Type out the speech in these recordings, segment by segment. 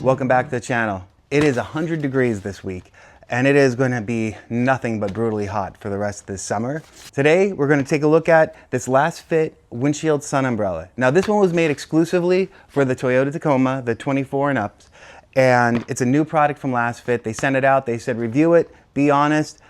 Welcome back to the channel. It is 100 degrees this week, and it is going to be nothing but brutally hot for the rest of this summer. Today, we're going to take a look at this LASFIT windshield sun umbrella. Now, this one was made exclusively for the Toyota Tacoma, the 24 and ups, and it's a new product from LASFIT. They sent it out, they said review it, be honest.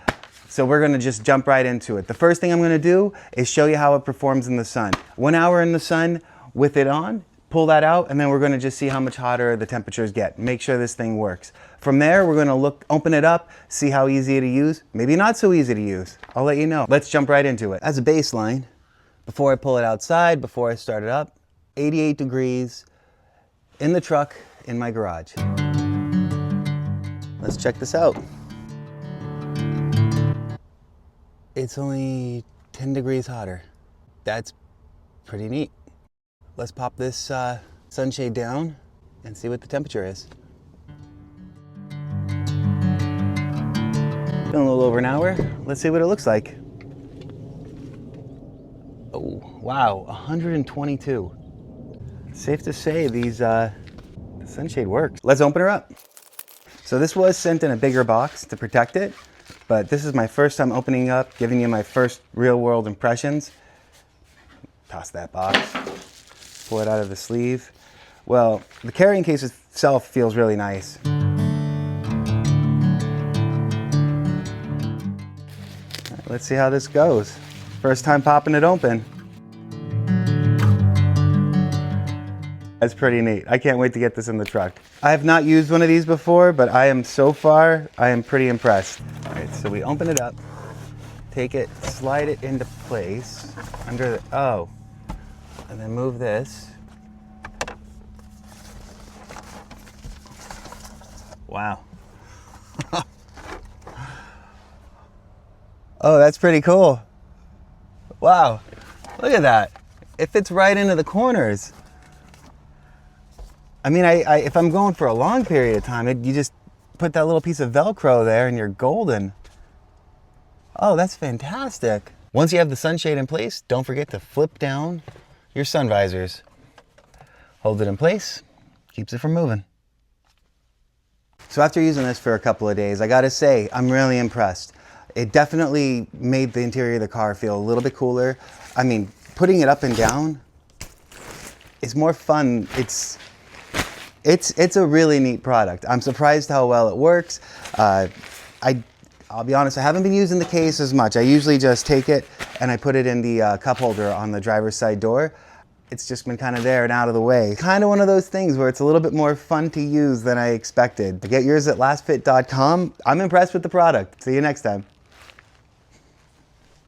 So we're gonna just jump right into it. The first thing I'm gonna do is show you how it performs in the sun. 1 hour in the sun with it on, pull that out, and then we're gonna just see how much hotter the temperatures get. Make sure this thing works. From there, we're gonna open it up, see how easy to use, maybe not so easy to use. I'll let you know. Let's jump right into it. As a baseline, before I pull it outside, before I start it up, 88 degrees in the truck in my garage. Let's check this out. It's only 10 degrees hotter. That's pretty neat. Let's pop this sunshade down and see what the temperature is. Been a little over an hour. Let's see what it looks like. Oh, wow, 122. Safe to say the sunshade works. Let's open her up. So this was sent in a bigger box to protect it, but this is my first time opening up, giving you my first real world impressions. Toss that box, pull it out of the sleeve. Well, the carrying case itself feels really nice. Let's see how this goes. First time popping it open. That's pretty neat. I can't wait to get this in the truck. I have not used one of these before, but I am pretty impressed. All right, so we open it up, take it, slide it into place under the, and then move this. Wow. Oh, that's pretty cool. Wow, look at that. It fits right into the corners. I mean, if I'm going for a long period of time, you just put that little piece of Velcro there and you're golden. Oh, that's fantastic. Once you have the sunshade in place, don't forget to flip down your sun visors. Hold it in place, keeps it from moving. So after using this for a couple of days, I gotta say, I'm really impressed. It definitely made the interior of the car feel a little bit cooler. I mean, putting it up and down is more fun. It's a really neat product. I'm surprised how well it works. I'll be honest, I haven't been using the case as much. I usually just take it and I put it in the cup holder on the driver's side door. It's just been kind of there and out of the way. Kind of one of those things where it's a little bit more fun to use than I expected. Get yours at LASFIT.com. I'm impressed with the product. See you next time.